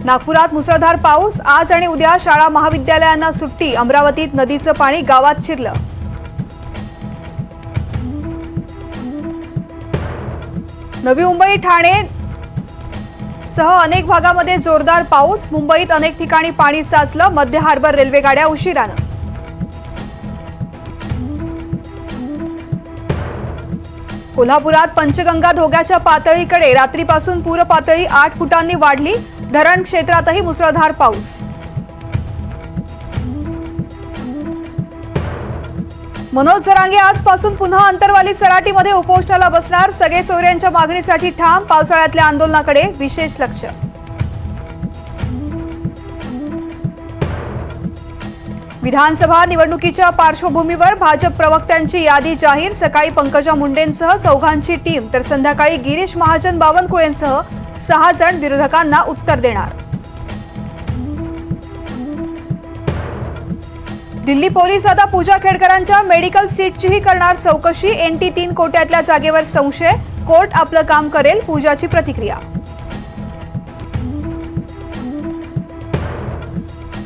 नागपुरात मुसळधार पाऊस। आज आणि उद्या शाळा महाविद्यालयांना सुट्टी। अमरावतीत नदीचं पाणी गावात शिरलं। नवी मुंबई ठाणे सह अनेक भागांमध्ये जोरदार पाऊस। मुंबईत अनेक ठिकाणी पाणी साचलं। मध्य हार्बर रेल्वे गाड्या उशिरानं। कोल्हापुरात पंचगंगा धोक्याच्या पातळीकडे। रात्रीपासून पूर पातळी 8 फुटांनी वाढली। धरण क्षेत्रातही मुसळधार पाऊस। मनोज जरांगे आजपासून पुन्हा अंतरवाली सराटीमध्ये उपोषणाला बसणार। सगळे सोयऱ्यांच्या मागणीसाठी ठाम। पावसाळ्यातल्या आंदोलनाकडे विशेष लक्ष। विधानसभा निवडणुकीच्या पार्श्वभूमीवर भाजप प्रवक्त्यांची यादी जाहीर। सकाळी पंकजा मुंडेंसह चौघांची टीम, तर संध्याकाळी गिरीश महाजन बावनकुळेंसह 6 जण विरोधकांना उत्तर देणार। दिल्ली पोलीस आता पूजा खेडकरांच्या मेडिकल सीटचीही करणार चौकशी। NT3 कोट्यातल्या जागेवर संशय। कोर्ट आपलं काम करेल, पूजाची प्रतिक्रिया।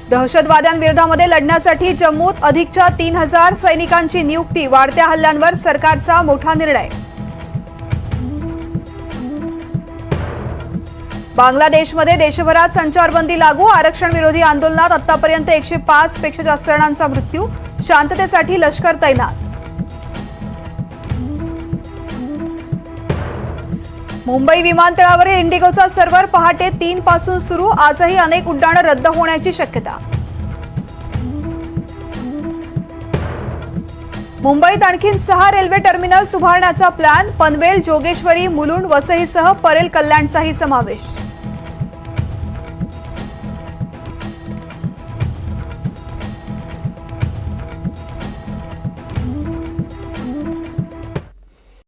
दहशतवाद्यांविरोधामध्ये लढण्यासाठी जम्मूत अधिकच्या 3000 सैनिकांची नियुक्ती। वाढत्या हल्ल्यांवर सरकारचा मोठा निर्णय। बांगलादेशमध्ये देशभरात संचारबंदी लागू। आरक्षण विरोधी आंदोलनात आतापर्यंत 105 पेक्षा जास्त जणांचा मृत्यू। शांततेसाठी लष्कर तैनात। मुंबई विमानतळावरील इंडिगोचा सर्व्हर पहाटे 3 पासून सुरू। आजही अनेक उड्डाणं रद्द होण्याची शक्यता। मुंबईत आणखी 6 रेल्वे टर्मिनल्स उभारण्याचा प्लॅन। पनवेल, जोगेश्वरी, मुलुंड, वसईसह परेल कल्याणचाही समावेश।